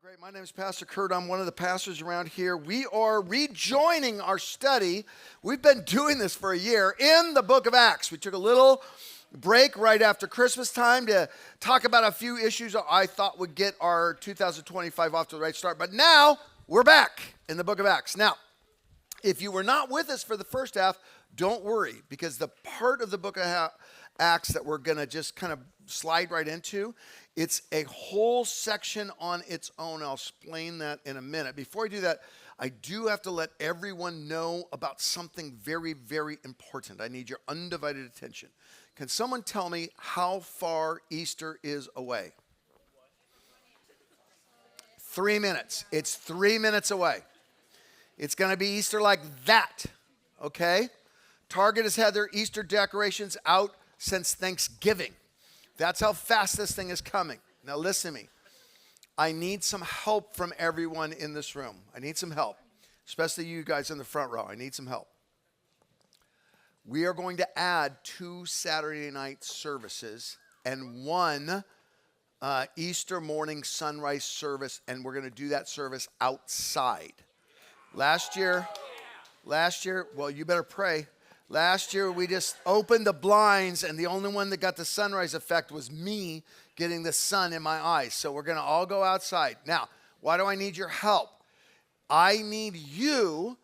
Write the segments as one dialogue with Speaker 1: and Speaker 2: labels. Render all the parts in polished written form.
Speaker 1: Great. My name is Pastor Kurt. I'm one of the pastors around here. We are rejoining our study. We've been doing this for a year in the book of Acts. We took a little break right after Christmas time to talk about a few issues I thought would get our 2025 off to the right start. But now we're back in the book of Acts. Now, if you were not with us for the first half, don't worry, because the part of the book of Acts that we're going to just kind of slide right into, it's a whole section on its own. I'll explain that in a minute. Before I do that, I do have to let everyone know about something very, very important. I need your undivided attention. Can someone tell me how far Easter is away? 3 minutes. It's 3 minutes away. It's going to be Easter like that, okay? Target has had their Easter decorations out since Thanksgiving. That's how fast this thing is coming. Now listen to me. I need some help from everyone in this room. I need some help, especially you guys in the front row. I need some help. We are going to add 2 Saturday night services and 1 Easter morning sunrise service, and we're going to do that service outside. Last year, well, you better pray. Last year, we just opened the blinds, and the only one that got the sunrise effect was me getting the sun in my eyes. So we're going to all go outside. Now, why do I need your help? I need you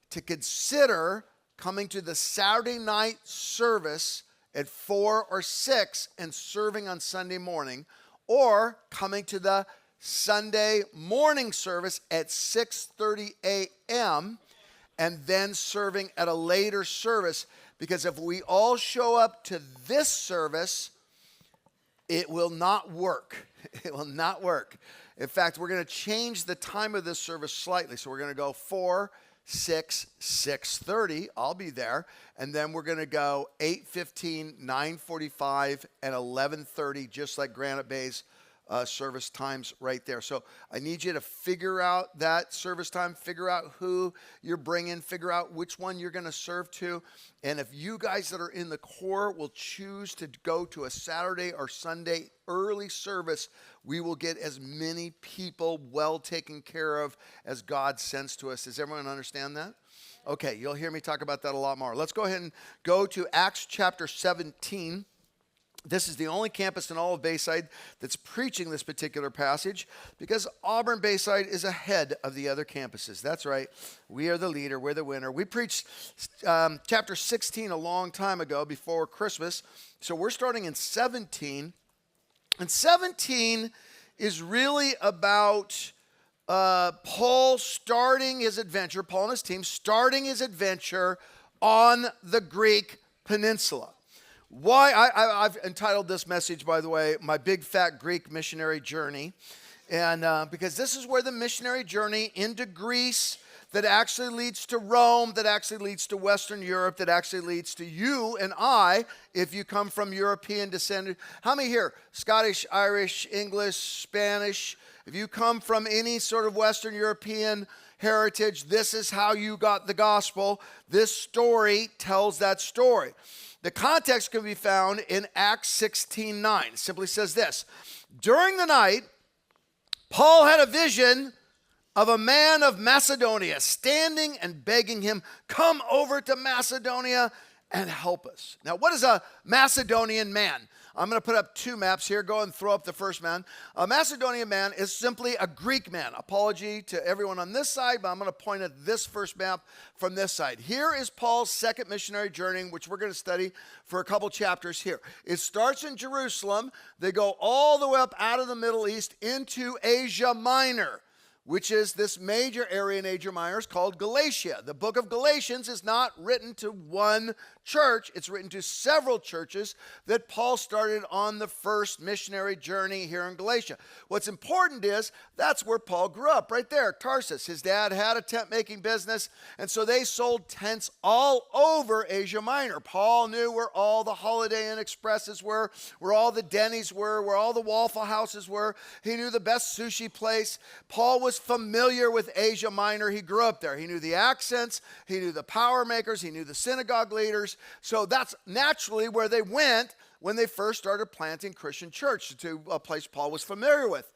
Speaker 1: to consider coming to the Saturday night service at 4 or 6 and serving on Sunday morning, or coming to the Sunday morning service at 6:30 a.m., and then serving at a later service, because if we all show up to this service, it will not work. It will not work. In fact, we're going to change the time of this service slightly. So we're going to go 4, 6, 6:30. I'll be there. And then we're going to go 8:15, 9:45, and 11:30, just like Granite Bay's service times right there. So I need you to figure out that service time, figure out who you're bringing, figure out which one you're going to serve to. And if you guys that are in the core will choose to go to a Saturday or Sunday early service, we will get as many people well taken care of as God sends to us. Does everyone understand that? Okay, you'll hear me talk about that a lot more. Let's go ahead and go to Acts chapter 17. This is the only campus in all of Bayside that's preaching this particular passage, because Auburn Bayside is ahead of the other campuses. That's right. We are the leader. We're the winner. We preached chapter 16 a long time ago before Christmas. So we're starting in 17. And 17 is really about Paul starting his adventure, Paul and his team starting his adventure on the Greek peninsula. Why? I've entitled this message, by the way, My Big Fat Greek Missionary Journey. And because this is where the missionary journey into Greece that actually leads to Rome, that actually leads to Western Europe, that actually leads to you and I, if you come from European descent. How many here? Scottish, Irish, English, Spanish. If you come from any sort of Western European heritage, this is how you got the gospel. This story tells that story. The context can be found in Acts 16:9. It simply says this: during the night, Paul had a vision of a man of Macedonia standing and begging him, "Come over to Macedonia and help us." Now, what is a Macedonian man? I'm going to put up 2 maps here. Go and throw up the first man. A Macedonian man is simply a Greek man. Apology to everyone on this side, but I'm going to point at this first map from this side. Here is Paul's second missionary journey, which we're going to study for a couple chapters here. It starts in Jerusalem. They go all the way up out of the Middle East into Asia Minor, which is this major area in Asia Minor is called Galatia. The book of Galatians is not written to one church. It's written to several churches that Paul started on the first missionary journey here in Galatia. What's important is that's where Paul grew up, right there, Tarsus. His dad had a tent-making business, and so they sold tents all over Asia Minor. Paul knew where all the Holiday Inn Expresses were, where all the Denny's were, where all the Waffle Houses were. He knew the best sushi place. Paul was familiar with Asia Minor. He grew up there. He knew the accents. He knew the power makers. He knew the synagogue leaders. So that's naturally where they went when they first started planting Christian church, to a place Paul was familiar with.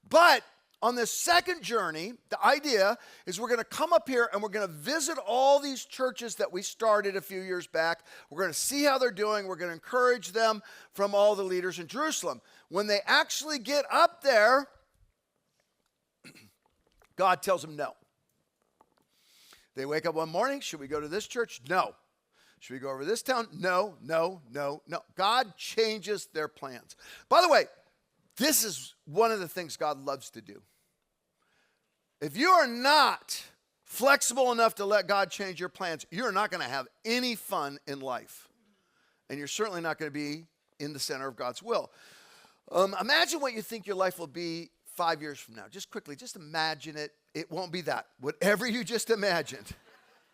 Speaker 1: But On this second journey, the idea is we're going to come up here and we're going to visit all these churches that we started a few years back. We're going to see how they're doing. We're going to encourage them from all the leaders in Jerusalem. When they actually get up there, God tells them no. They wake up one morning, should we go to this church? No. Should we go over this town? No, no, no, no. God changes their plans. By the way, this is one of the things God loves to do. If you are not flexible enough to let God change your plans, you're not going to have any fun in life. And you're certainly not going to be in the center of God's will. Imagine what you think your life will be 5 years from now. Just quickly, just imagine it. It won't be that. Whatever you just imagined,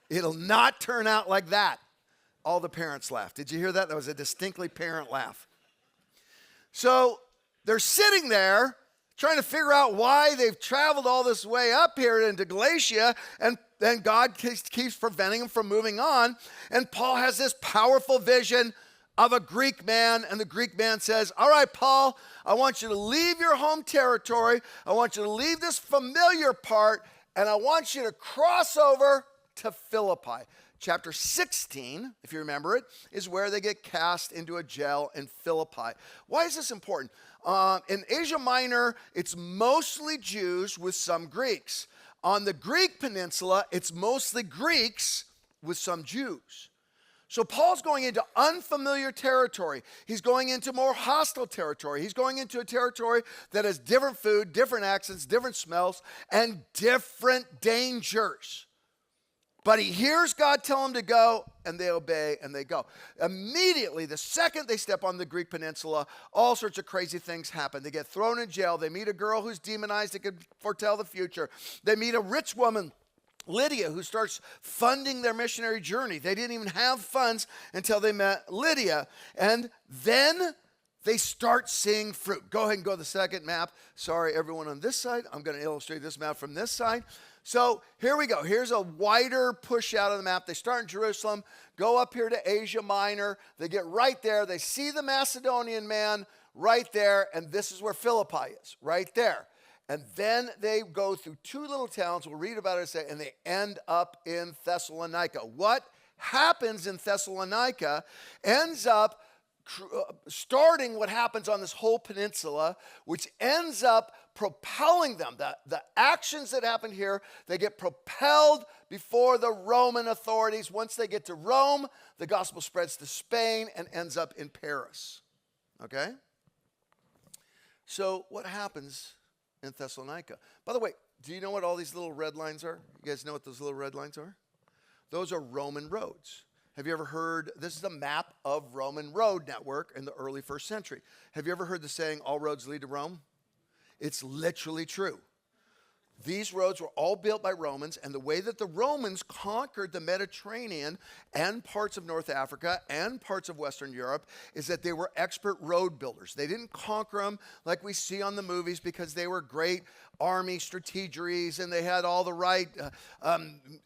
Speaker 1: it'll not turn out like that. All the parents laughed. Did you hear that? That was a distinctly parent laugh. So they're sitting there trying to figure out why they've traveled all this way up here into Galatia, and then God keeps preventing them from moving on. And Paul has this powerful vision of a Greek man, and the Greek man says, all right, Paul, I want you to leave your home territory. I want you to leave this familiar part, and I want you to cross over to Philippi. Chapter 16, if you remember it, is where they get cast into a jail in Philippi. Why is this important? In Asia Minor, it's mostly Jews with some Greeks. On the Greek peninsula, it's mostly Greeks with some Jews. So Paul's going into unfamiliar territory. He's going into more hostile territory. He's going into a territory that has different food, different accents, different smells, and different dangers. But he hears God tell him to go, and they obey, and they go. Immediately, the second they step on the Greek peninsula, all sorts of crazy things happen. They get thrown in jail. They meet a girl who's demonized that could foretell the future. They meet a rich woman, Lydia, who starts funding their missionary journey. They didn't even have funds until they met Lydia. And then they start seeing fruit. Go ahead and go to the second map. Sorry, everyone on this side. I'm going to illustrate this map from this side. So here we go. Here's a wider push out of the map. They start in Jerusalem, go up here to Asia Minor. They get right there. They see the Macedonian man right there, and this is where Philippi is, right there. And then they go through two little towns. We'll read about it, and they end up in Thessalonica. What happens in Thessalonica ends up starting what happens on this whole peninsula, which ends up propelling them. The actions that happen here, they get propelled before the Roman authorities. Once they get to Rome, the gospel spreads to Spain and ends up in Paris. Okay? So what happens in Thessalonica? By the way, do you know what all these little red lines are? You guys know what those little red lines are? Those are Roman roads. Have you ever heard, this is a map of Roman road network in the early first century. Have you ever heard the saying, all roads lead to Rome? It's literally true. These roads were all built by Romans, and the way that the Romans conquered the Mediterranean and parts of North Africa and parts of Western Europe is that they were expert road builders. They didn't conquer them like we see on the movies because they were great army strategeries and they had all the right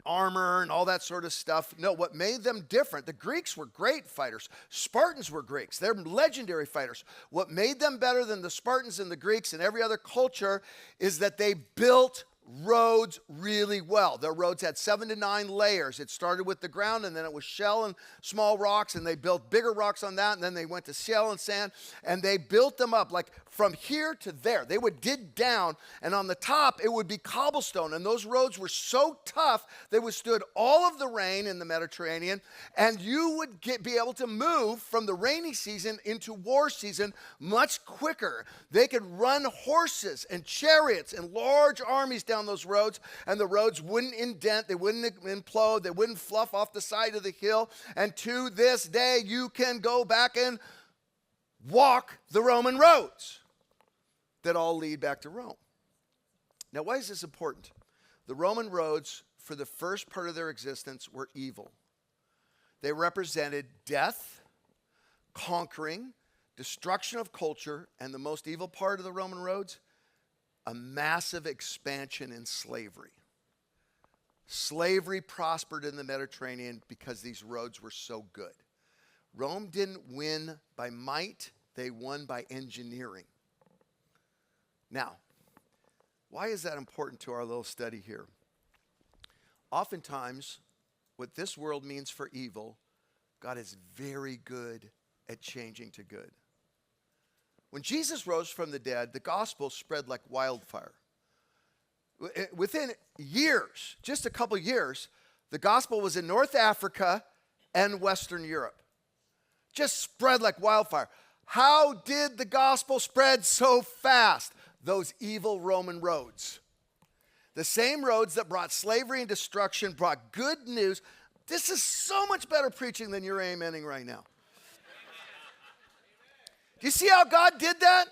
Speaker 1: armor and all that sort of stuff. No, what made them different, the Greeks were great fighters. Spartans were Greeks. They're legendary fighters. What made them better than the Spartans and the Greeks and every other culture is that they built roads really well. Their roads had 7 to 9 layers. It started with the ground, and then it was shell and small rocks, and they built bigger rocks on that, and then they went to shell and sand, and they built them up like from here to there. They would dig down, and on the top, it would be cobblestone, and those roads were so tough, they withstood all of the rain in the Mediterranean, and you would be able to move from the rainy season into war season much quicker. They could run horses and chariots and large armies down those roads, and the roads wouldn't indent, they wouldn't implode, they wouldn't fluff off the side of the hill. And to this day, you can go back and walk the Roman roads that all lead back to Rome. Now, why is this important? The Roman roads, for the first part of their existence, were evil. They represented death, conquering, destruction of culture, and the most evil part of the Roman roads, a massive expansion in slavery. Slavery prospered in the Mediterranean because these roads were so good. Rome didn't win by might, they won by engineering. Now, Why is that important to our little study here? Oftentimes, what this world means for evil, God is very good at changing to good. When Jesus rose from the dead, the gospel spread like wildfire. Within years, just a couple years, the gospel was in North Africa and Western Europe. Just spread like wildfire. How did the gospel spread so fast? Those evil Roman roads. The same roads that brought slavery and destruction brought good news. This is so much better preaching than you're amening right now. Do you see how God did that?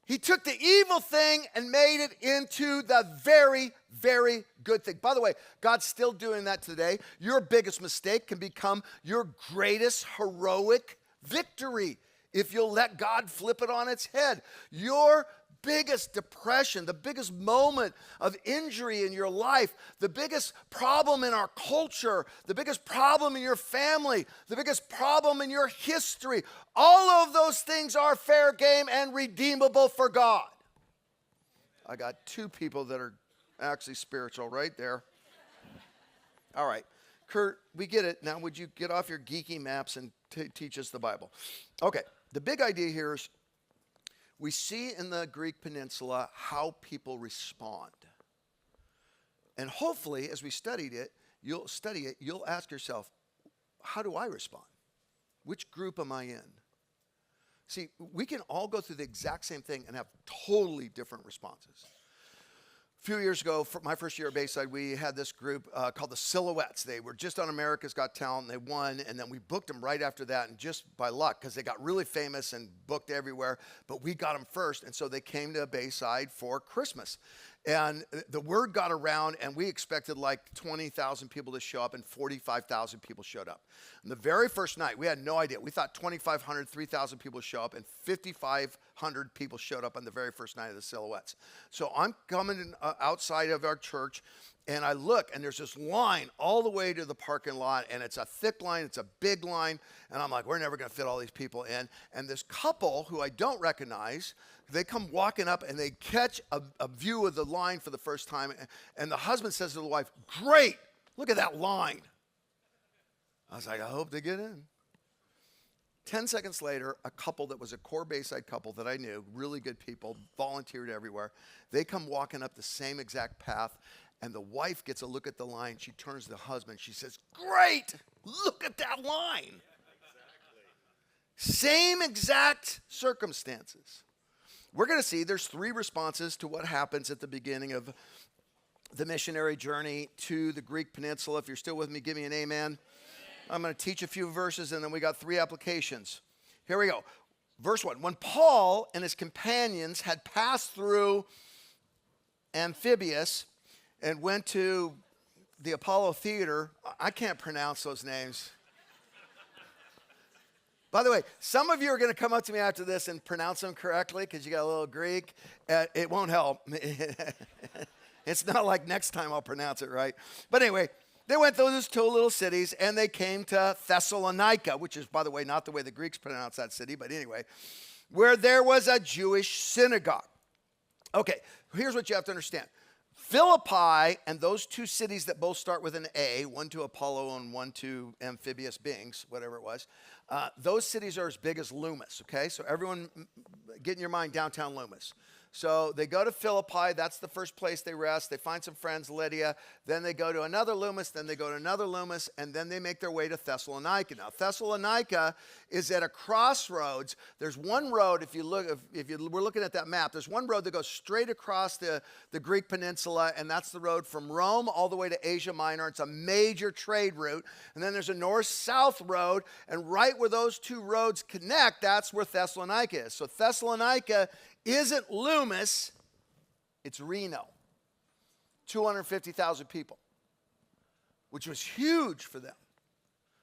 Speaker 1: He took the evil thing and made it into the very, very good thing. By the way, God's still doing that today. Your biggest mistake can become your greatest heroic victory if you'll let God flip it on its head. Your biggest depression, the biggest moment of injury in your life, the biggest problem in our culture, the biggest problem in your family, the biggest problem in your history, all of those things are fair game and redeemable for God. I got two people that are actually spiritual right there. All right, Kurt, we get it. Now would you get off your geeky maps and teach us the Bible? Okay, the big idea here is we see in the Greek peninsula how people respond. And hopefully, as we study it, you'll ask yourself, how do I respond? Which group am I in? See, we can all go through the exact same thing and have totally different responses. A few years ago, for my first year at Bayside, we had this group called the Silhouettes. They were just on America's Got Talent, and they won, and then we booked them right after that, and just by luck, because they got really famous and booked everywhere, but we got them first, and so they came to Bayside for Christmas. And the word got around, and we expected like 20,000 people to show up, and 45,000 people showed up. And the very first night, we had no idea. We thought 2,500, 3,000 people would show up, and 5,500 people showed up on the very first night of the Silhouettes. So I'm coming outside of our church, and I look, and there's this line all the way to the parking lot, and it's a thick line, it's a big line, and I'm like, we're never going to fit all these people in. And this couple, who I don't recognize, they come walking up, and they catch a view of the line for the first time, and the husband says to the wife, great, look at that line. I was like, I hope they get in. 10 seconds later, a couple that was a core Bayside couple that I knew, really good people, volunteered everywhere. They come walking up the same exact path, and the wife gets a look at the line. She turns to the husband. She says, great, look at that line. Same exact circumstances. We're going to see there's three responses to what happens at the beginning of the missionary journey to the Greek peninsula. If you're still with me, give me an amen. I'm going to teach a few verses, and then we got three applications. Here we go. Verse 1. When Paul and his companions had passed through Amphibius and went to the Apollo Theater, I can't pronounce those names. By the way, some of you are going to come up to me after this and pronounce them correctly because you got a little Greek. It won't help. It's not like next time I'll pronounce it right. But anyway, they went through those two little cities, and they came to Thessalonica, which is, by the way, not the way the Greeks pronounce that city, but anyway, where there was a Jewish synagogue. Okay, here's what you have to understand. Philippi and those two cities that both start with an A, one to Apollo and one to Amphibious Beings, whatever it was, those cities are as big as Loomis, okay? So everyone get in your mind downtown Loomis. So they go to Philippi. That's the first place they rest. They find some friends, Lydia. Then they go to another Loomis. Then they go to another Loomis. And then they make their way to Thessalonica. Now, Thessalonica is at a crossroads. There's one road, if you we're looking at that map, there's one road that goes straight across the Greek peninsula, and that's the road from Rome all the way to Asia Minor. It's a major trade route. And then there's a north-south road, and right where those two roads connect, that's where Thessalonica is. So Thessalonica isn't Loomis, it's Reno. 250,000 people, which was huge for them.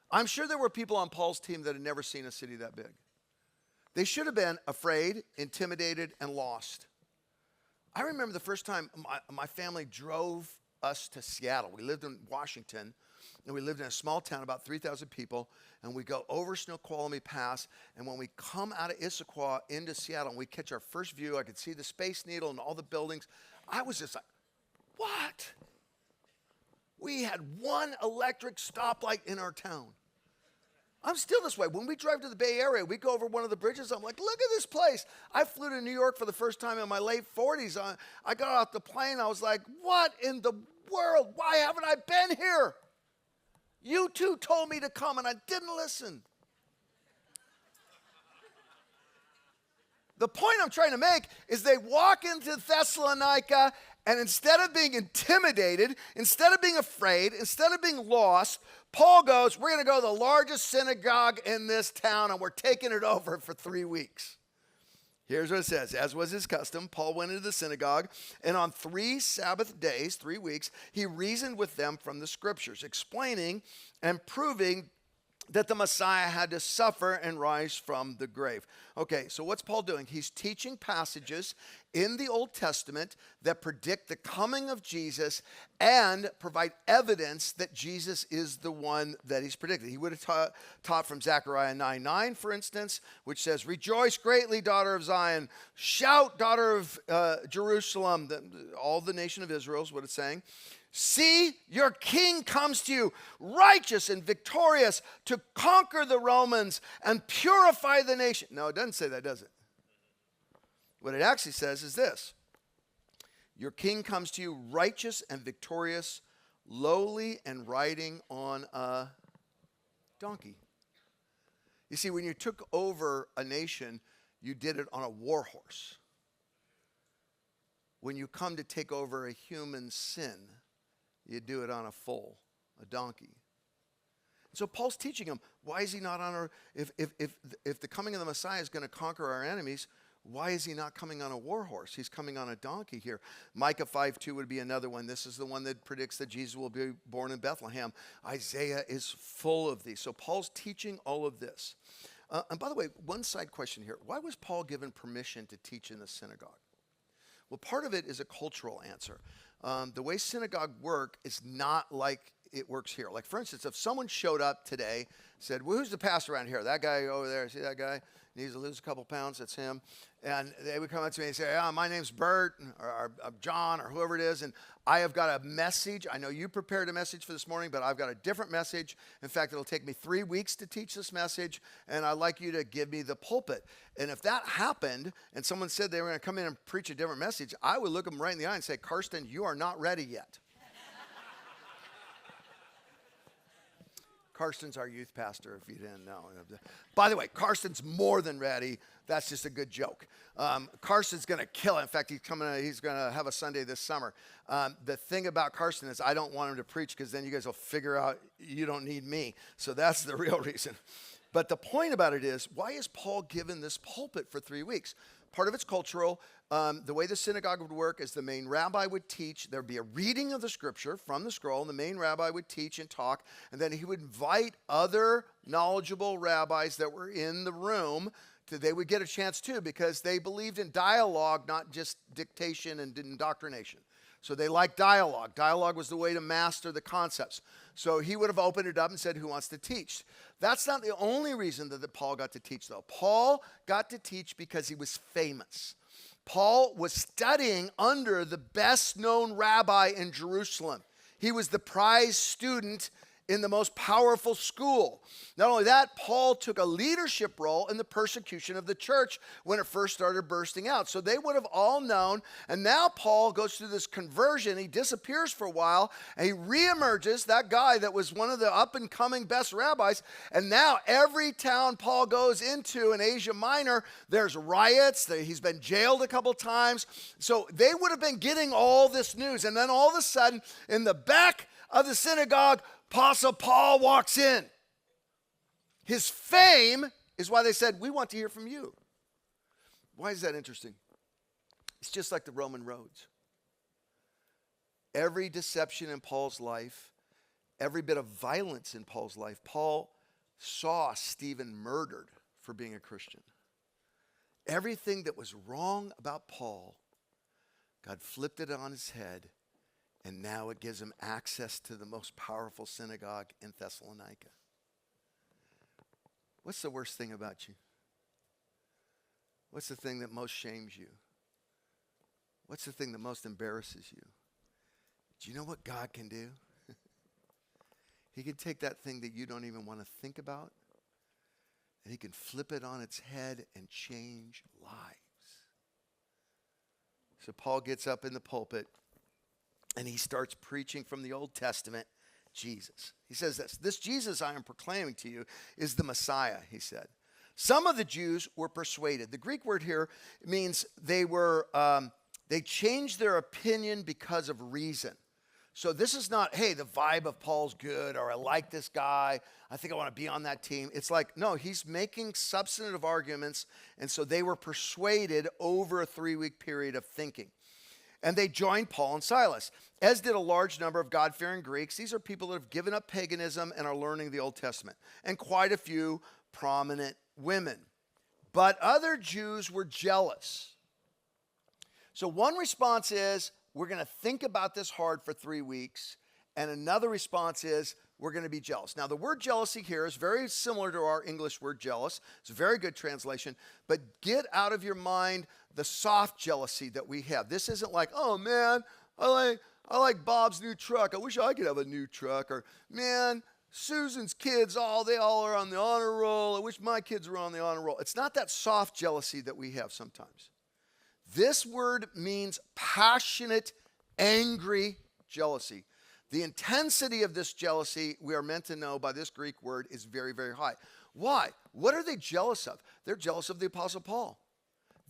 Speaker 1: I'm sure there were people on Paul's team that had never seen a city that big. They should have been afraid, intimidated, and lost. I remember the first time my family drove us to Seattle. We lived in Washington And we lived in a small town, about 3,000 people. And we go over Snoqualmie Pass. And when we come out of Issaquah into Seattle and we catch our first view, I could see the Space Needle and all the buildings. I was just like, what? We had one electric stoplight in our town. I'm still this way. When we drive to the Bay Area, we go over one of the bridges. I'm like, look at this place. I flew to New York for the first time in my late 40s. I got off the plane. I was like, what in the world? Why haven't I been here? You two told me to come, and I didn't listen. The point I'm trying to make is they walk into Thessalonica, and instead of being intimidated, instead of being afraid, instead of being lost, Paul goes, we're going to go to the largest synagogue in this town, and we're taking it over for 3 weeks. Here's what it says. As was his custom, Paul went into the synagogue, and on 3 Sabbath days, 3 weeks, he reasoned with them from the scriptures, explaining and proving that the Messiah had to suffer and rise from the grave. Okay, so what's Paul doing? He's teaching passages in the Old Testament that predict the coming of Jesus and provide evidence that Jesus is the one that he's predicted. He would have taught from Zechariah 9:9, for instance, which says, rejoice greatly, daughter of Zion. Shout, daughter of Jerusalem. All the nation of Israel is what it's saying. See, your king comes to you, righteous and victorious, to conquer the Romans and purify the nation. No, it doesn't say that, does it? What it actually says is this. Your king comes to you, righteous and victorious, lowly and riding on a donkey. You see, when you took over a nation, you did it on a war horse. When you come to take over a human sin, you do it on a foal, a donkey. So Paul's teaching him, why is he not on if the coming of the Messiah is going to conquer our enemies, why is he not coming on a war horse? He's coming on a donkey here. Micah 5:2 would be another one. This is the one that predicts that Jesus will be born in Bethlehem. Isaiah is full of these. So Paul's teaching all of this. And by the way, one side question here. Why was Paul given permission to teach in the synagogue? Well, part of it is a cultural answer. The way synagogue work is not like it works here. Like, for instance, if someone showed up today, said, well, who's the pastor around here? That guy over there, see that guy? Needs to lose a couple pounds, that's him. And they would come up to me and say, my name's Bert, or John, or whoever it is, and I have got a message. I know you prepared a message for this morning, but I've got a different message. In fact, it'll take me 3 weeks to teach this message, and I'd like you to give me the pulpit. And if that happened, and someone said they were going to come in and preach a different message, I would look them right in the eye and say, Karsten, you are not ready yet. Karsten's our youth pastor, if you didn't know. By the way, Karsten's more than ready. That's just a good joke. Karsten's going to kill it. In fact, he's going to have a Sunday this summer. The thing about Karsten is I don't want him to preach because then you guys will figure out you don't need me. So that's the real reason. But the point about it is, why is Paul given this pulpit for 3 weeks? Part of it's cultural. The way the synagogue would work is the main rabbi would teach. There would be a reading of the scripture from the scroll, and the main rabbi would teach and talk, and then he would invite other knowledgeable rabbis that were in the room. They would get a chance too, because they believed in dialogue, not just dictation and indoctrination. So they liked dialogue. Dialogue was the way to master the concepts. So he would have opened it up and said, who wants to teach? That's not the only reason that Paul got to teach, though. Paul got to teach because he was famous. Paul was studying under the best-known rabbi in Jerusalem. He was the prize student in the most powerful school. Not only that, Paul took a leadership role in the persecution of the church when it first started bursting out. So they would have all known. And now Paul goes through this conversion. He disappears for a while, and he reemerges, that guy that was one of the up-and-coming best rabbis. And now every town Paul goes into in Asia Minor, there's riots. He's been jailed a couple times. So they would have been getting all this news. And then all of a sudden, in the back of the synagogue, Apostle Paul walks in. His fame is why they said, we want to hear from you. Why is that interesting? It's just like the Roman roads. Every deception in Paul's life, every bit of violence in Paul's life, Paul saw Stephen murdered for being a Christian. Everything that was wrong about Paul, God flipped it on his head, And now it gives him access to the most powerful synagogue in Thessalonica. What's the worst thing about you? What's the thing that most shames you? What's the thing that most embarrasses you? Do you know what God can do? He can take that thing that you don't even want to think about, and he can flip it on its head and change lives. So Paul gets up in the pulpit, and he starts preaching from the Old Testament, Jesus. He says this Jesus I am proclaiming to you is the Messiah, he said. Some of the Jews were persuaded. The Greek word here means they changed their opinion because of reason. So this is not, hey, the vibe of Paul's good, or I like this guy, I think I want to be on that team. It's like, no, he's making substantive arguments, and so they were persuaded over a 3-week period of thinking. And they joined Paul and Silas, as did a large number of God-fearing Greeks. These are people that have given up paganism and are learning the Old Testament, and quite a few prominent women. But other Jews were jealous. So one response is, we're going to think about this hard for 3 weeks. And another response is, we're going to be jealous. Now, the word jealousy here is very similar to our English word jealous. It's a very good translation. But get out of your mind the soft jealousy that we have. This isn't like, oh, man, I like Bob's new truck. I wish I could have a new truck. Or, man, Susan's kids, they all are on the honor roll. I wish my kids were on the honor roll. It's not that soft jealousy that we have sometimes. This word means passionate, angry jealousy. The intensity of this jealousy, we are meant to know by this Greek word, is very, very high. Why? What are they jealous of? They're jealous of the Apostle Paul.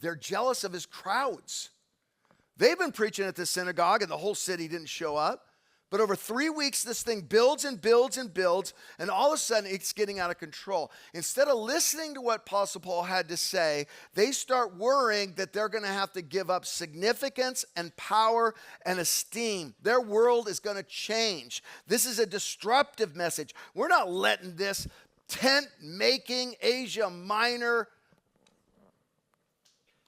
Speaker 1: They're jealous of his crowds. They've been preaching at this synagogue and the whole city didn't show up. But over 3 weeks, this thing builds and builds and builds, and all of a sudden, it's getting out of control. Instead of listening to what Apostle Paul had to say, they start worrying that they're going to have to give up significance and power and esteem. Their world is going to change. This is a disruptive message. We're not letting this tent-making Asia Minor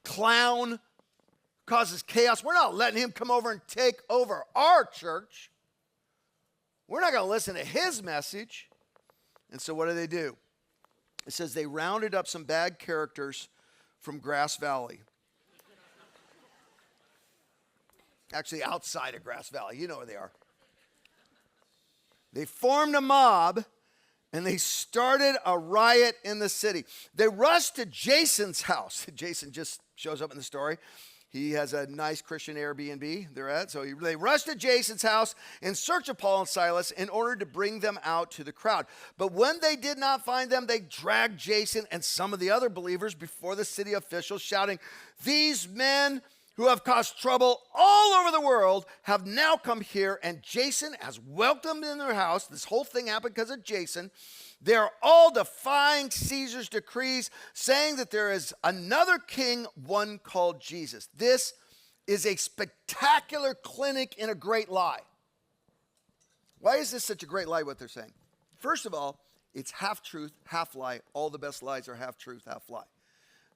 Speaker 1: clown causes chaos. We're not letting him come over and take over our church. We're not going to listen to his message. And so what do? It says they rounded up some bad characters from Grass Valley. Actually, outside of Grass Valley. You know where they are. They formed a mob, and they started a riot in the city. They rushed to Jason's house. Jason just shows up in the story. He has a nice Christian Airbnb they're at. So they rushed to Jason's house in search of Paul and Silas in order to bring them out to the crowd. But when they did not find them, they dragged Jason and some of the other believers before the city officials, shouting, "These men who have caused trouble all over the world have now come here, and Jason has welcomed them in their house." This whole thing happened because of Jason. They're all defying Caesar's decrees, saying that there is another king, one called Jesus. This is a spectacular clinic in a great lie. Why is this such a great lie, what they're saying? First of all, it's half truth, half lie. All the best lies are half truth, half lie.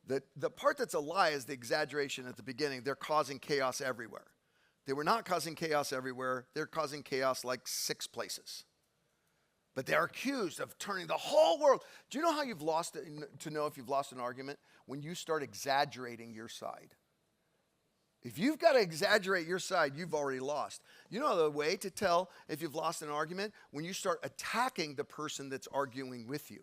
Speaker 1: The part that's a lie is the exaggeration at the beginning. They're causing chaos everywhere. They were not causing chaos everywhere. They're causing chaos like 6 places. But they're accused of turning the whole world. Do you know how you've lost it, to know if you've lost an argument? When you start exaggerating your side. If you've got to exaggerate your side, you've already lost. You know the way to tell if you've lost an argument? When you start attacking the person that's arguing with you.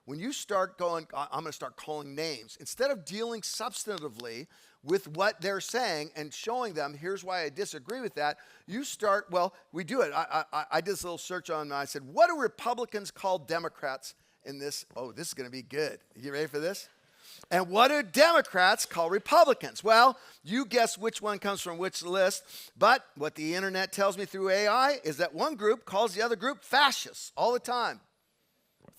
Speaker 1: When you start going, I'm going to start calling names. Instead of dealing substantively with what they're saying and showing them, here's why I disagree with that, you start, we do it. I did this little search on, I said, what do Republicans call Democrats in this? Oh, this is going to be good. You ready for this? And what do Democrats call Republicans? Well, you guess which one comes from which list. But what the internet tells me through AI is that one group calls the other group fascists all the time.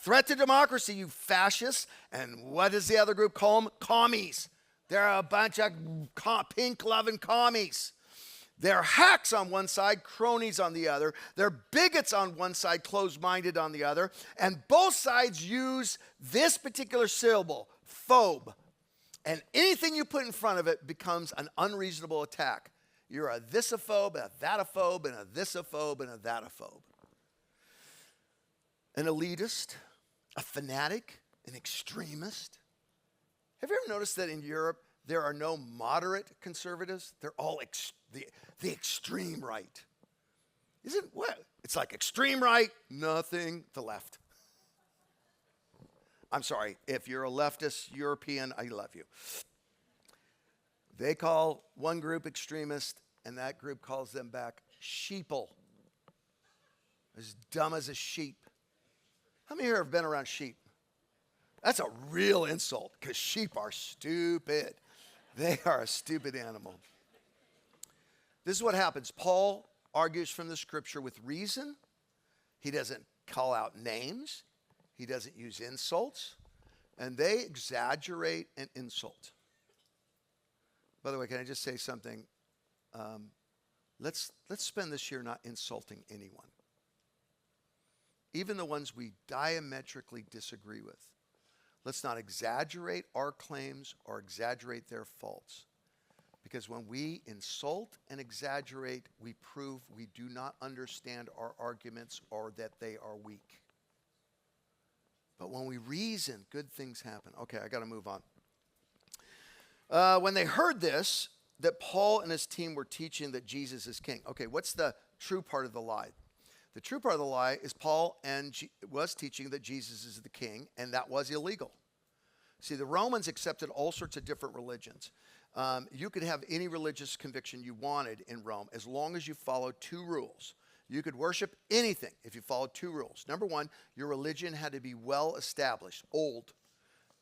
Speaker 1: Threat to democracy, you fascists. And what does the other group call them? Commies. They're a bunch of pink-loving commies. They're hacks on one side, cronies on the other. They're bigots on one side, closed-minded on the other. And both sides use this particular syllable, phobe. And anything you put in front of it becomes an unreasonable attack. You're a thisophobe, a thatophobe, and a thisophobe, and a thatophobe. An elitist, a fanatic, an extremist. Have you ever noticed that in Europe there are no moderate conservatives? They're all the extreme right. Isn't what? It's like extreme right, nothing the left. I'm sorry, if you're a leftist European, I love you. They call one group extremist, and that group calls them back sheeple. As dumb as a sheep. How many here have been around sheep? That's a real insult, because sheep are stupid. They are a stupid animal. This is what happens. Paul argues from the scripture with reason. He doesn't call out names. He doesn't use insults. And they exaggerate and insult. By the way, can I just say something? Let's spend this year not insulting anyone. Even the ones we diametrically disagree with. Let's not exaggerate our claims or exaggerate their faults. Because when we insult and exaggerate, we prove we do not understand our arguments or that they are weak. But when we reason, good things happen. Okay, I got to move on. When they heard this, that Paul and his team were teaching that Jesus is king. Okay, what's the true part of the lie? The true part of the lie is Paul was teaching that Jesus is the king, and that was illegal. See, the Romans accepted all sorts of different religions. You could have any religious conviction you wanted in Rome as long as you followed two rules. You could worship anything if you followed two rules. Number one, your religion had to be well established, old.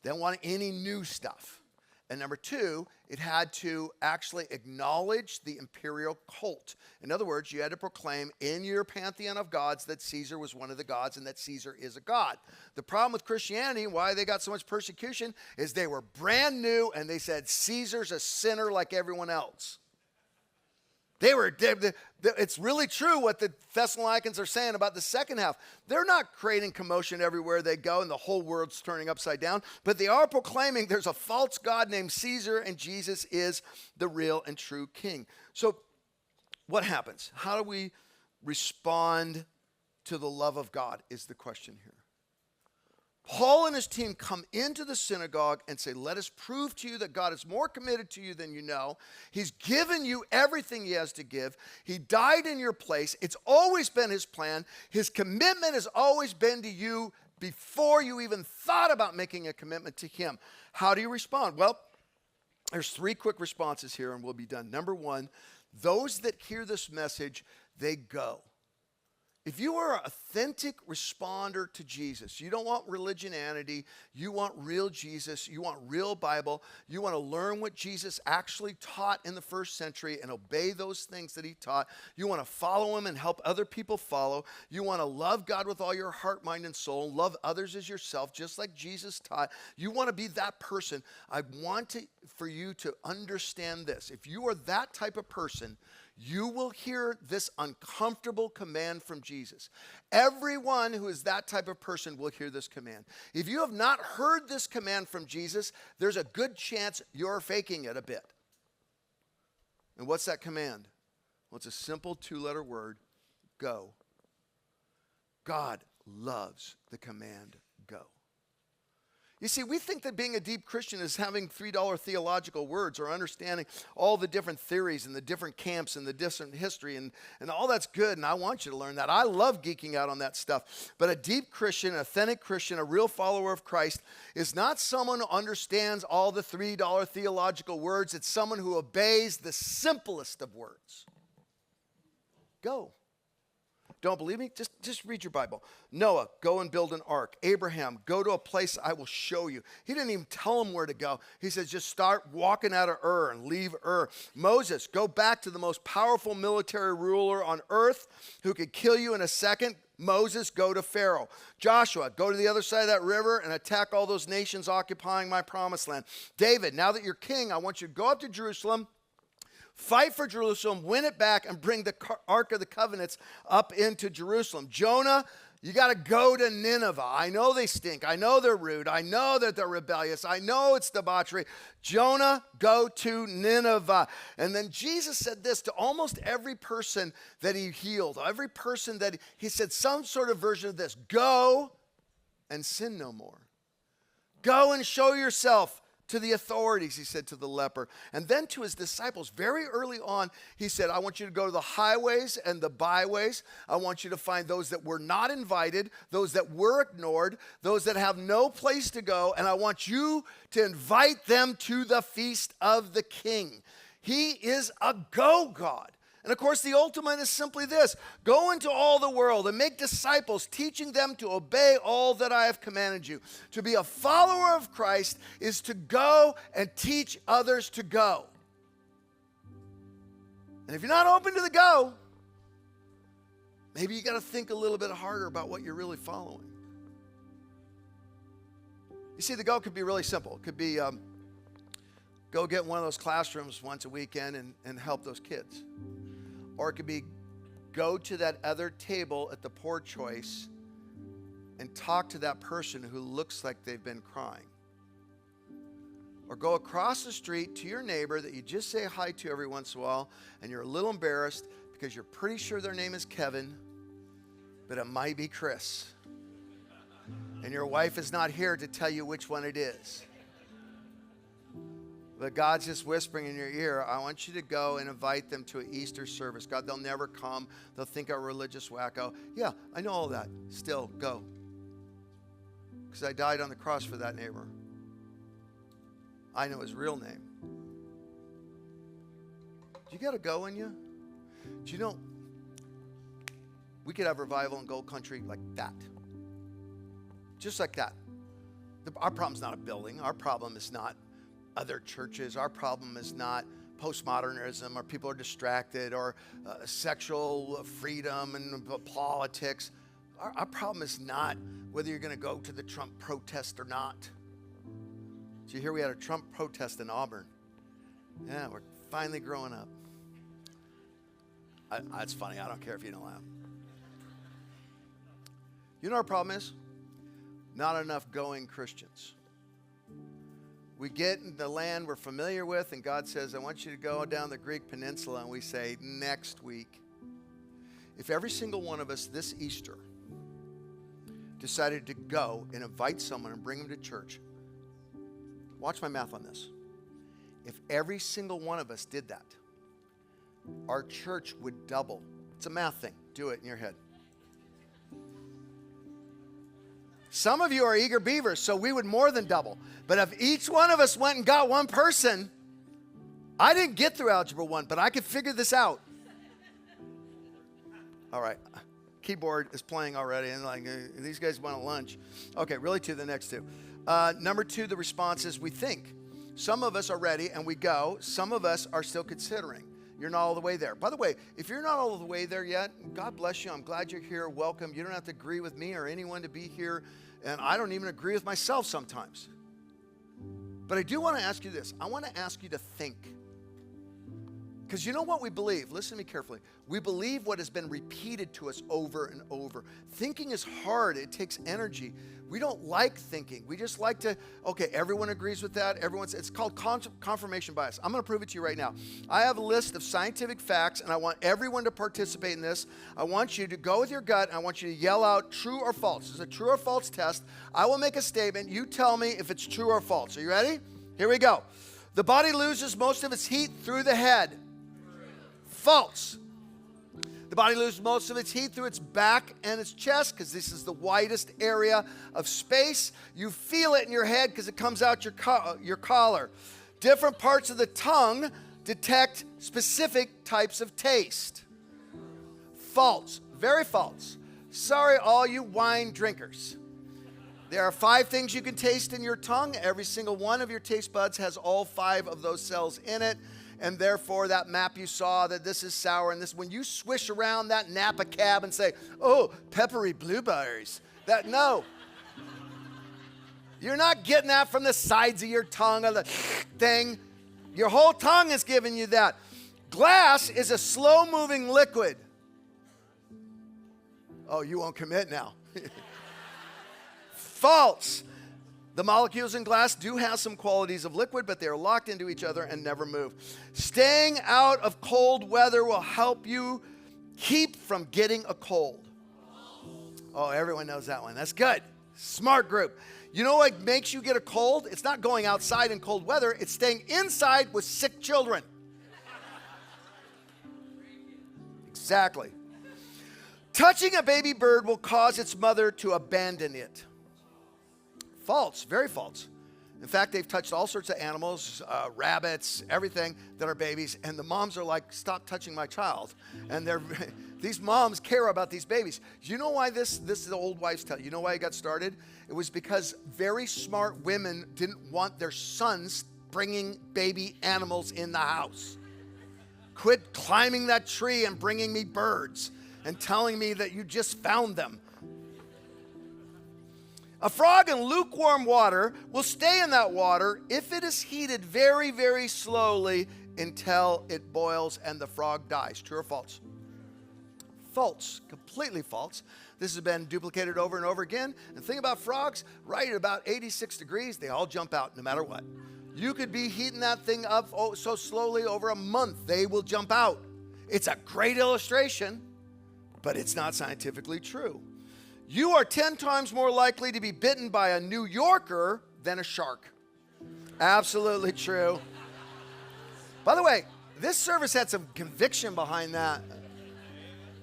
Speaker 1: They didn't want any new stuff. And number two, it had to actually acknowledge the imperial cult. In other words, you had to proclaim in your pantheon of gods that Caesar was one of the gods and that Caesar is a god. The problem with Christianity, why they got so much persecution, is they were brand new and they said Caesar's a sinner like everyone else. It's really true what the Thessalonians are saying about the second half. They're not creating commotion everywhere they go and the whole world's turning upside down, but they are proclaiming there's a false god named Caesar and Jesus is the real and true king. So what happens? How do we respond to the love of God is the question here. Paul and his team come into the synagogue and say, let us prove to you that God is more committed to you than you know. He's given you everything he has to give. He died in your place. It's always been his plan. His commitment has always been to you before you even thought about making a commitment to him. How do you respond? Well, there's three quick responses here and we'll be done. Number one, those that hear this message, they go. If you are an authentic responder to Jesus, you don't want religionanity, you want real Jesus, you want real Bible, you want to learn what Jesus actually taught in the first century and obey those things that he taught, you want to follow him and help other people follow, you want to love God with all your heart, mind, and soul, love others as yourself, just like Jesus taught, you want to be that person. I want for you to understand this. If you are that type of person, you will hear this uncomfortable command from Jesus. Everyone who is that type of person will hear this command. If you have not heard this command from Jesus, there's a good chance you're faking it a bit. And what's that command? Well, it's a simple two-letter word, go. God loves the command, go. You see, we think that being a deep Christian is having $3 theological words or understanding all the different theories and the different camps and the different history and all that's good, and I want you to learn that. I love geeking out on that stuff. But a deep Christian, an authentic Christian, a real follower of Christ is not someone who understands all the $3 theological words. It's someone who obeys the simplest of words. Go. Don't believe me? Just read your Bible. Noah, go and build an ark. Abraham, go to a place I will show you. He didn't even tell him where to go. He says, just start walking out of Ur and leave Ur. Moses, go back to the most powerful military ruler on earth who could kill you in a second. Moses, go to Pharaoh. Joshua, go to the other side of that river and attack all those nations occupying my promised land. David, now that you're king, I want you to go up to Jerusalem, fight for Jerusalem, win it back, and bring the Ark of the Covenants up into Jerusalem. Jonah, You got to go to Nineveh. I know they stink. I know they're rude. I know that they're rebellious. I know it's debauchery. Jonah, go to Nineveh. And then Jesus said this to almost every person that he healed. Every person that he said some sort of version of this. Go and sin no more. Go and show yourself to the authorities, he said to the leper. And then to his disciples, very early on, he said, I want you to go to the highways and the byways. I want you to find those that were not invited, those that were ignored, those that have no place to go, and I want you to invite them to the feast of the King. He is a go God. And of course, the ultimate is simply this: go into all the world and make disciples, teaching them to obey all that I have commanded you. To be a follower of Christ is to go and teach others to go. And if you're not open to the go, maybe you got to think a little bit harder about what you're really following. You see, the go could be really simple. It could be go get one of those classrooms once a weekend and help those kids. Or it could be go to that other table at the poor choice and talk to that person who looks like they've been crying. Or go across the street to your neighbor that you just say hi to every once in a while, and you're a little embarrassed because you're pretty sure their name is Kevin, but it might be Chris. And your wife is not here to tell you which one it is. But God's just whispering in your ear, I want you to go and invite them to an Easter service. God, they'll never come. They'll think I'm a religious wacko. Yeah, I know all that. Still, go. Because I died on the cross for that neighbor. I know his real name. Do you got to go in you? Do you know, we could have revival in Gold Country like that. Just like that. Our problem's not a building. Our problem is not other churches. Our problem is not postmodernism or people are distracted or sexual freedom and politics. Our problem is not whether you're going to go to the Trump protest or not. Did you hear we had a Trump protest in Auburn? Yeah, we're finally growing up. That's funny. I don't care if you don't laugh. You know what our problem is? Not enough going Christians. We get in the land we're familiar with, and God says, I want you to go down the Greek peninsula, and we say, next week. If every single one of us this Easter decided to go and invite someone and bring them to church, watch my math on this. If every single one of us did that, our church would double. It's a math thing. Do it in your head. Some of you are eager beavers, so we would more than double. But if each one of us went and got one person, I didn't get through Algebra 1, but I could figure this out. All right. Keyboard is playing already, and these guys want a lunch. Okay, really to the next two. Number 2, the response is we think. Some of us are ready and we go. Some of us are still considering. You're not all the way there. By the way, if you're not all the way there yet, God bless you. I'm glad you're here. Welcome. You don't have to agree with me or anyone to be here. And I don't even agree with myself sometimes. But I do want to ask you this. I want to ask you to think. Because you know what we believe? Listen to me carefully. We believe what has been repeated to us over and over. Thinking is hard. It takes energy. We don't like thinking. We just like to, okay, everyone agrees with that. It's called confirmation bias. I'm going to prove it to you right now. I have a list of scientific facts, and I want everyone to participate in this. I want you to go with your gut, and I want you to yell out true or false. It's a true or false test. I will make a statement. You tell me if it's true or false. Are you ready? Here we go. The body loses most of its heat through the head. False. The body loses most of its heat through its back and its chest because this is the widest area of space. You feel it in your head because it comes out your collar. Different parts of the tongue detect specific types of taste. False. Very false. Sorry, all you wine drinkers. There are 5 things you can taste in your tongue. Every single one of your taste buds has all 5 of those cells in it. And therefore, that map you saw that this is sour and this, when you swish around that Napa cab and say, oh, peppery blueberries, no. You're not getting that from the sides of your tongue or the thing. Your whole tongue is giving you that. Glass is a slow-moving liquid. Oh, you won't commit now. False. The molecules in glass do have some qualities of liquid, but they are locked into each other and never move. Staying out of cold weather will help you keep from getting a cold. Oh, everyone knows that one. That's good. Smart group. You know what makes you get a cold? It's not going outside in cold weather. It's staying inside with sick children. Exactly. Touching a baby bird will cause its mother to abandon it. False, very false. In fact, they've touched all sorts of animals, rabbits, everything that are babies, and the moms are like, stop touching my child. And these moms care about these babies. You know why this is the old wives' tale. You know why it got started? It was because very smart women didn't want their sons bringing baby animals in the house. Quit climbing that tree and bringing me birds and telling me that you just found them. A frog in lukewarm water will stay in that water if it is heated very, very slowly until it boils and the frog dies. True or false? False. Completely false. This has been duplicated over and over again. And the thing about frogs, right at about 86 degrees, they all jump out no matter what. You could be heating that thing up so slowly over a month, they will jump out. It's a great illustration, but it's not scientifically true. You are 10 times more likely to be bitten by a New Yorker than a shark. Absolutely true. By the way, this service had some conviction behind that.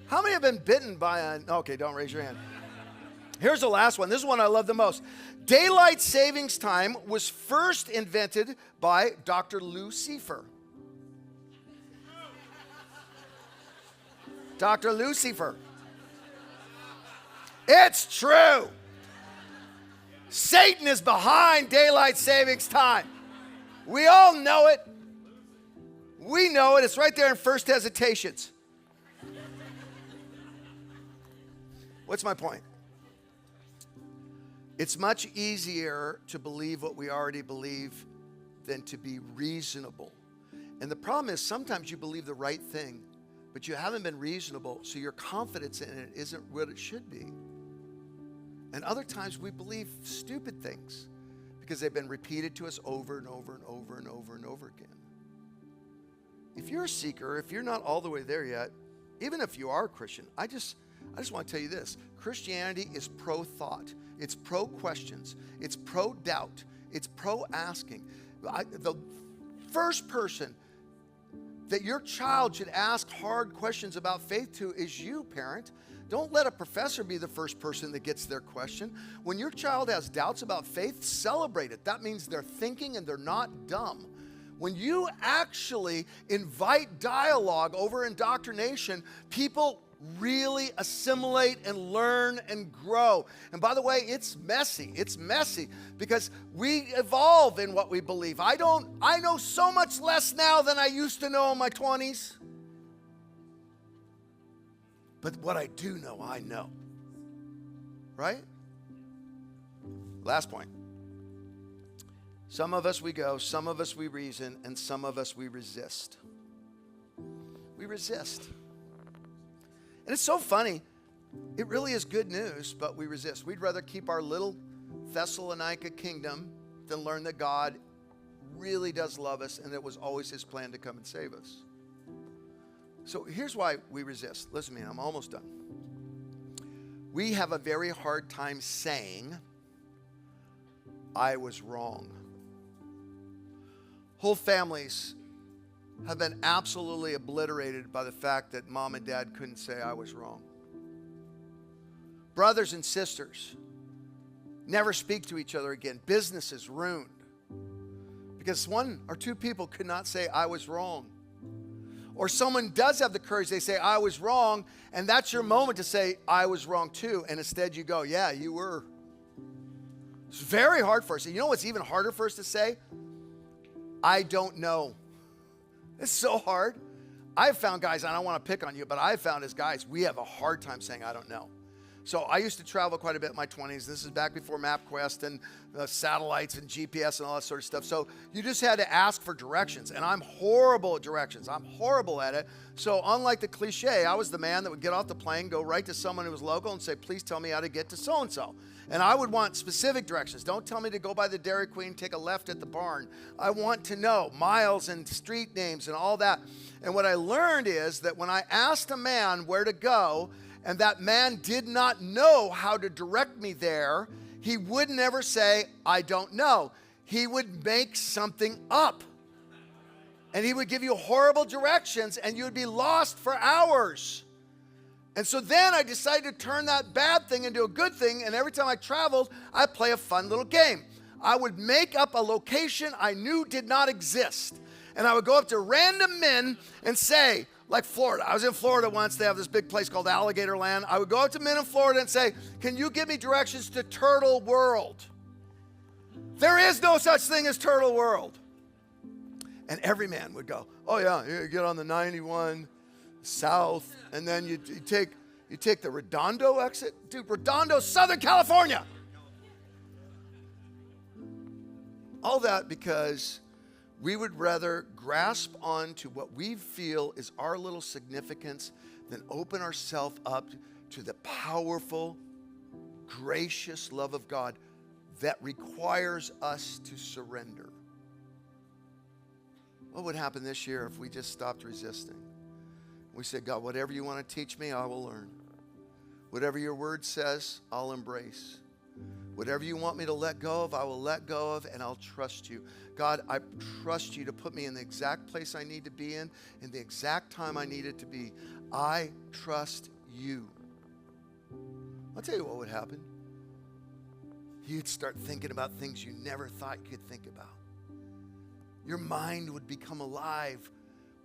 Speaker 1: How many have been bitten by a... Okay, don't raise your hand. Here's the last one. This is one I love the most. Daylight savings time was first invented by Dr. Lucifer. Dr. Lucifer. It's true. Satan is behind daylight savings time. We all know it. We know it. It's right there in First Hesitations. What's my point? It's much easier to believe what we already believe than to be reasonable. And the problem is sometimes you believe the right thing, but you haven't been reasonable, so your confidence in it isn't what it should be. And other times we believe stupid things because they've been repeated to us over and over and over and over and over again. If you're a seeker, if you're not all the way there yet, even if you are a Christian, I just want to tell you this. Christianity is pro-thought. It's pro-questions. It's pro-doubt. It's pro-asking. The first person that your child should ask hard questions about faith to is you, parent. Don't let a professor be the first person that gets their question. When your child has doubts about faith, celebrate it. That means they're thinking and they're not dumb. When you actually invite dialogue over indoctrination, people really assimilate and learn and grow. And by the way, it's messy. It's messy because we evolve in what we believe. I know so much less now than I used to know in my 20s. But what I do know, I know. Right? Last point. Some of us we go, some of us we reason, and some of us we resist. We resist. And it's so funny. It really is good news, but we resist. We'd rather keep our little Thessalonica kingdom than learn that God really does love us and it was always his plan to come and save us. So here's why we resist. Listen to me, I'm almost done. We have a very hard time saying, I was wrong. Whole families have been absolutely obliterated by the fact that mom and dad couldn't say I was wrong. Brothers and sisters never speak to each other again. Businesses ruined because one or two people could not say I was wrong. Or someone does have the courage, they say I was wrong, and that's your moment to say I was wrong too, and instead you go, yeah, you were. It's very hard for us. You know what's even harder for us to say? I don't know. It's so hard. I've found guys, I don't want to pick on you, but I've found as guys, we have a hard time saying I don't know. So I used to travel quite a bit in my 20s. This is back before MapQuest and satellites and GPS and all that sort of stuff. So you just had to ask for directions. And I'm horrible at directions. I'm horrible at it. So unlike the cliche, I was the man that would get off the plane, go right to someone who was local and say, please tell me how to get to so-and-so. And I would want specific directions. Don't tell me to go by the Dairy Queen, take a left at the barn. I want to know miles and street names and all that. And what I learned is that when I asked a man where to go, and that man did not know how to direct me there, he would never say, I don't know. He would make something up. And he would give you horrible directions, and you would be lost for hours. And so then I decided to turn that bad thing into a good thing, and every time I traveled, I'd play a fun little game. I would make up a location I knew did not exist. And I would go up to random men and say, like Florida. I was in Florida once. They have this big place called Alligator Land. I would go up to men in Florida and say, can you give me directions to Turtle World? There is no such thing as Turtle World. And every man would go, oh yeah, you get on the 91 south, and then you take the Redondo exit. Dude, Redondo, Southern California. All that because we would rather grasp on to what we feel is our little significance than open ourselves up to the powerful, gracious love of God that requires us to surrender. What would happen this year if we just stopped resisting? We said, God, whatever you want to teach me, I will learn. Whatever your word says, I'll embrace. Whatever you want me to let go of, I will let go of, and I'll trust you. God, I trust you to put me in the exact place I need to be in the exact time I need it to be. I trust you. I'll tell you what would happen. You'd start thinking about things you never thought you could think about. Your mind would become alive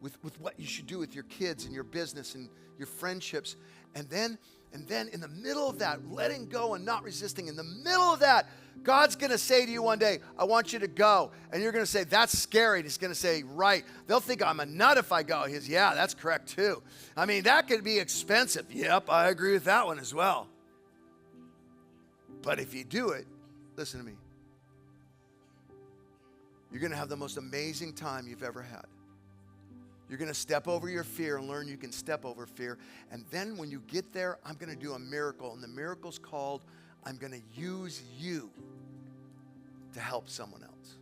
Speaker 1: with what you should do with your kids and your business and your friendships. And then in the middle of that, letting go and not resisting, in the middle of that, God's going to say to you one day, I want you to go. And you're going to say, that's scary. And he's going to say, right. They'll think I'm a nut if I go. He says, yeah, that's correct too. I mean, that could be expensive. Yep, I agree with that one as well. But if you do it, listen to me. You're going to have the most amazing time you've ever had. You're going to step over your fear and learn you can step over fear. And then when you get there, I'm going to do a miracle. And the miracle's called, I'm going to use you to help someone else.